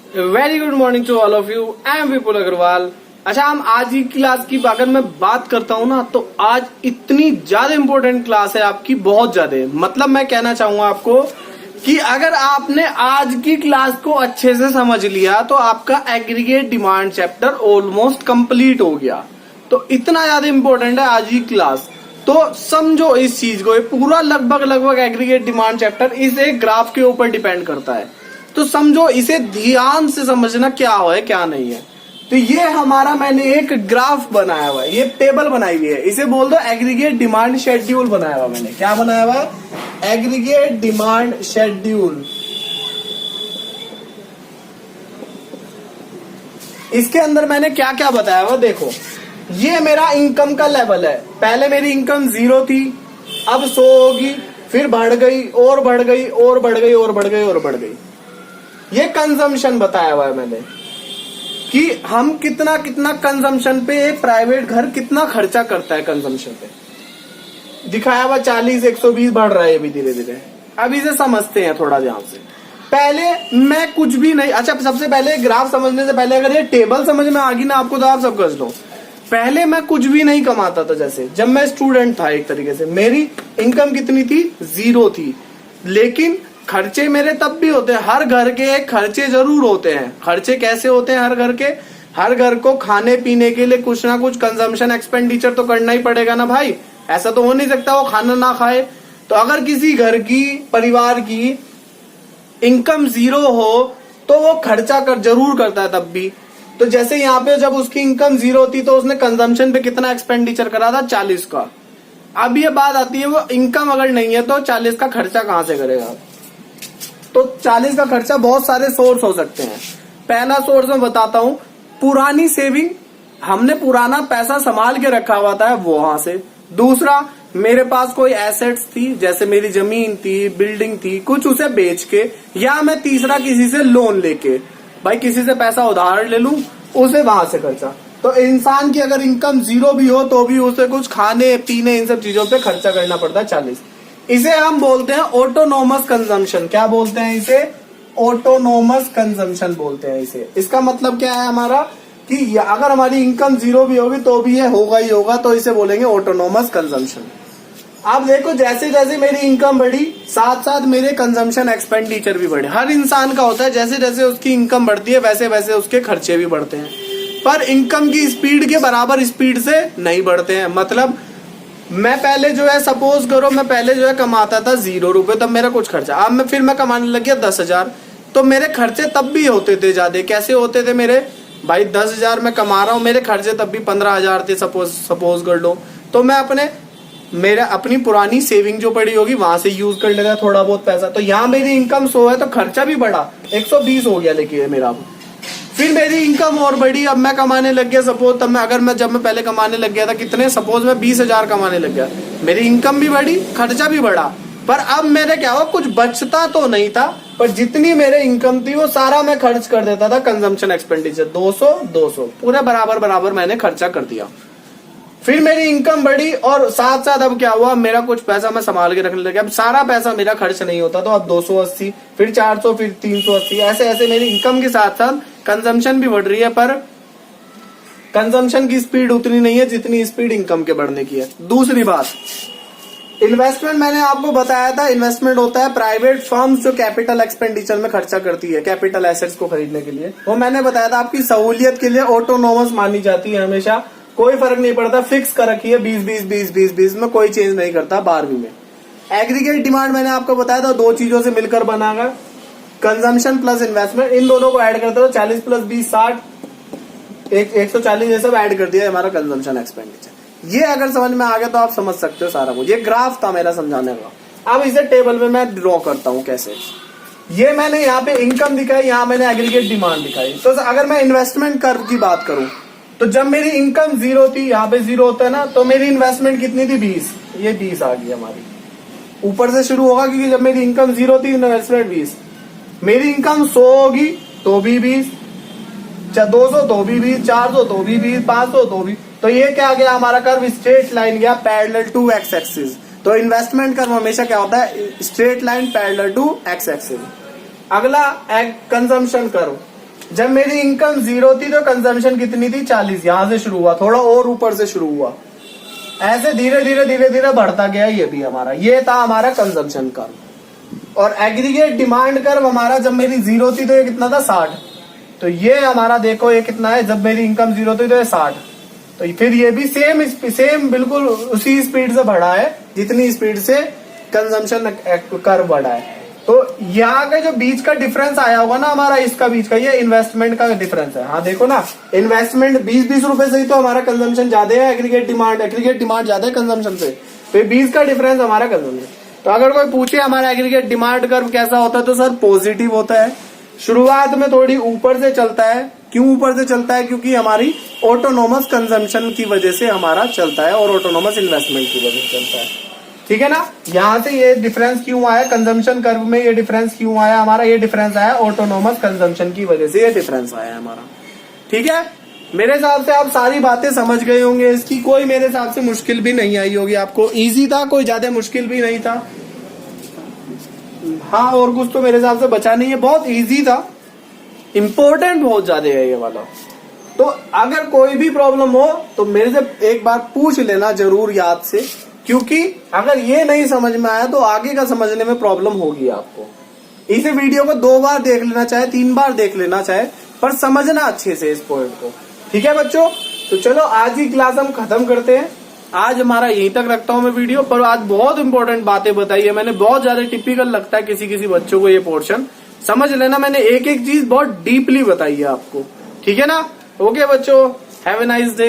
Very good morning to all of you. I am Vipul Agarwal. अच्छा, हम आज की क्लास की अगर मैं बात करता हूँ ना, तो आज इतनी ज्यादा इंपॉर्टेंट क्लास है आपकी, बहुत ज्यादा। मतलब मैं कहना चाहूंगा आपको कि अगर आपने आज की क्लास को अच्छे से समझ लिया तो आपका aggregate demand chapter almost complete हो गया। तो इतना ज्यादा इंपॉर्टेंट है आज की क्लास। तो समझो इस चीज को, ये पूरा लगभग एग्रीगेट डिमांड चैप्टर इस एक ग्राफ के ऊपर डिपेंड करता है। तो समझो, इसे ध्यान से समझना क्या है क्या नहीं है। तो ये हमारा मैंने एक ग्राफ बनाया हुआ है, ये टेबल बनाई हुई है, इसे बोल दो एग्रीगेट डिमांड शेड्यूल बनाया हुआ। मैंने क्या बनाया हुआ है? Aggregate demand schedule. इसके अंदर मैंने क्या क्या बताया हुआ देखो। ये मेरा इनकम का लेवल है। पहले मेरी इनकम 0 थी, अब 100 होगी, फिर बढ़ गई और बढ़ गई और बढ़ गई और बढ़ गई और बढ़ गई। ये कंजम्पशन बताया हुआ है मैंने कि हम कितना कितना कंजम्पशन पे, एक प्राइवेट घर कितना खर्चा करता है कंजम्पशन पे। दिखाया हुआ 40, 120 बढ़ रहा है अभी धीरे धीरे। अब इसे समझते हैं थोड़ा ध्यान से। पहले मैं कुछ भी नहीं, अच्छा सबसे पहले ग्राफ समझने से पहले अगर ये टेबल समझ में आ गई ना आपको, तो आप सब कर लो। पहले मैं कुछ भी नहीं कमाता था। जैसे जब मैं स्टूडेंट था, एक तरीके से मेरी इनकम कितनी थी? 0 थी। लेकिन खर्चे मेरे तब भी होते हैं, हर घर के खर्चे जरूर होते हैं। खर्चे कैसे होते हैं हर घर के? हर घर को खाने पीने के लिए कुछ ना कुछ कंजम्पशन एक्सपेंडिचर तो करना ही पड़ेगा ना भाई। ऐसा तो हो नहीं सकता वो खाना ना खाए। तो अगर किसी घर की, परिवार की इनकम 0 हो तो वो खर्चा जरूर करता है तब भी। तो जैसे यहाँ पे जब उसकी इनकम 0 थी तो उसने कंजम्पशन पे कितना एक्सपेंडिचर करा था? 40 का। अब ये बात आती है, वो इनकम अगर नहीं है तो 40 का खर्चा कहां से करेगा? तो 40 का खर्चा बहुत सारे सोर्स हो सकते हैं। पहला सोर्स मैं बताता हूं, पुरानी सेविंग, हमने पुराना पैसा संभाल के रखा हुआ था वो वहां से। दूसरा, मेरे पास कोई एसेट्स थी, जैसे मेरी जमीन थी, बिल्डिंग थी, कुछ उसे बेच के, या मैं तीसरा किसी से लोन लेके, भाई किसी से पैसा उधार ले लूं, उसे वहां से खर्चा। तो इंसान की अगर इनकम 0 भी हो तो भी उसे कुछ खाने पीने इन सब चीजों पे खर्चा करना पड़ता है 40। इसे हम बोलते हैं ऑटोनोमस कंजम्पशन। क्या बोलते हैं इसे? ऑटोनोमस कंजम्पशन बोलते हैं इसे। इसका मतलब क्या है हमारा कि अगर हमारी इनकम 0 भी होगी तो भी ये होगा ही होगा, तो इसे बोलेंगे ऑटोनोमस कंजम्पशन। अब देखो, जैसे जैसे मेरी इनकम बढ़ी, साथ साथ मेरे कंजम्पशन एक्सपेंडिचर भी बढ़े। हर इंसान का होता है, जैसे जैसे उसकी इनकम बढ़ती है वैसे वैसे उसके खर्चे भी बढ़ते हैं, पर इनकम की स्पीड के बराबर स्पीड से नहीं बढ़ते हैं। मतलब मैं पहले जो है, सपोज करो मैं पहले जो है कमाता था 0 रुपए, तब मेरा कुछ खर्चा। अब मैं कमाने लग गया 10,000, तो मेरे खर्चे तब भी होते थे ज्यादा। कैसे होते थे मेरे? भाई 10,000 मैं कमा रहा हूँ, मेरे खर्चे तब भी 15,000 थे, सपोज कर लो। तो मैं अपनी पुरानी सेविंग जो पड़ी होगी वहां से यूज कर लेता थोड़ा बहुत पैसा। तो यहाँ मेरी इनकम 100 है तो खर्चा भी बढ़ा, 120 हो गया लेकिन मेरा। फिर मेरी इनकम और बढ़ी, अब मैं कमाने लग गया, सपोज जब मैं पहले कमाने लग गया था कितने, सपोज मैं 20,000 कमाने लग गया, मेरी इनकम भी बढ़ी, खर्चा भी बढ़ा। पर अब मेरे क्या हुआ, कुछ बचता तो नहीं था, पर जितनी मेरे इनकम थी वो सारा मैं खर्च कर देता था कंजम्पशन एक्सपेंडिचर। 200 पूरे बराबर बराबर मैंने खर्चा कर दिया। फिर मेरी इनकम बढ़ी और साथ साथ अब क्या हुआ, मेरा कुछ पैसा मैं संभाल के रखने लगा। अब सारा पैसा मेरा खर्च नहीं होता, तो अब 280, फिर 400, फिर 380, ऐसे ऐसे मेरी इनकम के साथ साथ कंजम्पशन भी बढ़ रही है, पर कंजम्पशन की स्पीड उतनी नहीं है जितनी स्पीड इनकम के बढ़ने की है। दूसरी बात, इन्वेस्टमेंट मैंने आपको बताया था। इन्वेस्टमेंट होता है प्राइवेट फर्म्स जो कैपिटल एक्सपेंडिचर में खर्चा करती है, कैपिटल एसेट्स को खरीदने के लिए। वो मैंने बताया था आपकी सहूलियत के लिए ऑटोनोमस मानी जाती है हमेशा, कोई फर्क नहीं पड़ता, फिक्स कर रखी है 20-20-20-20-20 में, कोई चेंज नहीं करता 12वीं में। एग्रीगेट डिमांड मैंने आपको बताया था 2 चीजों से मिलकर बनागा, कंजम्पशन प्लस इन्वेस्टमेंट। इन दोनों को ऐड करते हो 40 + 20 60, 140, ये सब ऐड कर दिया हमारा कंजम्पशन एक्सपेंडिचर। ये अगर समझ में आ गया तो आप समझ सकते हो सारा कुछ। ये ग्राफ था मेरा समझाने का। अब इसे टेबल में मैं ड्रॉ करता हूं कैसे। ये मैंने यहाँ पे इनकम दिखाई, यहाँ मैंने एग्रीगेट डिमांड दिखाई। तो अगर मैं इन्वेस्टमेंट कर की बात करूं, तो जब मेरी इनकम 0 थी, यहाँ पे 0 होता है ना, तो मेरी इन्वेस्टमेंट कितनी थी? 20। ये 20 आ गई हमारी, ऊपर से शुरू होगा, क्योंकि जब मेरी इनकम 0 थी, इन्वेस्टमेंट 20। मेरी इनकम 100 होगी तो भी 20, 200 तो भी 20, 400 तो भी 20, 500 तो भी। तो ये क्या गया हमारा कर्व? स्ट्रेट लाइन गया पैरेलल टू एक्स एक्सिस। तो इन्वेस्टमेंट कर्व हमेशा क्या होता है? Straight line parallel to X axis. अगला कंजम्पशन कर्व, जब मेरी इनकम 0 थी तो कंजम्पशन कितनी थी? 40। यहां से शुरू हुआ, थोड़ा और ऊपर से शुरू हुआ, ऐसे धीरे धीरे धीरे धीरे बढ़ता गया। ये भी हमारा, ये था हमारा कंजम्पशन कर्व। और एग्रीगेट डिमांड कर्व हमारा जब मेरी 0 थी तो ये कितना था? 60। तो ये हमारा देखो ये कितना है, जब मेरी इनकम 0 थी तो ये 60। तो फिर ये भी सेम बिल्कुल उसी स्पीड से बढ़ा है जितनी स्पीड से कंजम्पशन कर्व बढ़ा है। तो यहाँ का जो बीच का डिफरेंस आया होगा ना हमारा, इसका बीच का, ये इन्वेस्टमेंट का डिफरेंस है। हाँ देखो ना, इन्वेस्टमेंट 20-20 रुपए से ही तो हमारा कंजम्पशन ज्यादा है, एग्रीगेट डिमांड ज्यादा है कंजम्पशन से। तो 20 का डिफरेंस हमारा कंजम्पशन। तो अगर कोई पूछे हमारा एग्रीगेट डिमांड कर्व कैसा होता है, तो सर पॉजिटिव होता है। शुरुआत में थोड़ी ऊपर से चलता है। क्यों ऊपर से चलता है? क्योंकि हमारी ऑटोनोमस कंजम्पशन की वजह से हमारा चलता है और ऑटोनोमस इन्वेस्टमेंट की वजह से चलता है। ठीक है ना। यहाँ से ये डिफरेंस क्यों आया कंजम्पशन कर्व में, ये डिफरेंस क्यों आया हमारा? ये डिफरेंस आया ऑटोनोमस कंजम्पशन की वजह से, ये डिफरेंस आया हमारा। ठीक है, मेरे हिसाब से आप सारी बातें समझ गए होंगे। इसकी कोई मेरे हिसाब से मुश्किल भी नहीं आई होगी आपको। इजी था, कोई ज्यादा मुश्किल भी नहीं था। हाँ, और कुछ तो मेरे हिसाब से बचा नहीं है, बहुत इजी था। इम्पोर्टेंट बहुत ज्यादा है ये वाला। तो अगर कोई भी प्रॉब्लम हो तो मेरे से एक बार पूछ लेना जरूर याद से, क्योंकि अगर ये नहीं समझ में आया तो आगे का समझने में प्रॉब्लम होगी आपको। इस वीडियो को 2 बार देख लेना चाहे, 3 बार देख लेना चाहे, पर समझना अच्छे से इस पॉइंट को। ठीक है बच्चों, तो चलो आज की क्लास हम खत्म करते हैं। आज हमारा यहीं तक रखता हूं मैं वीडियो, पर आज बहुत इंपॉर्टेंट बातें बताई है मैंने, बहुत ज्यादा टिपिकल लगता है किसी किसी बच्चों को ये पोर्शन। समझ लेना, मैंने एक एक चीज बहुत डीपली बताई है आपको। ठीक है ना। ओके बच्चों, हैव ए नाइस डे।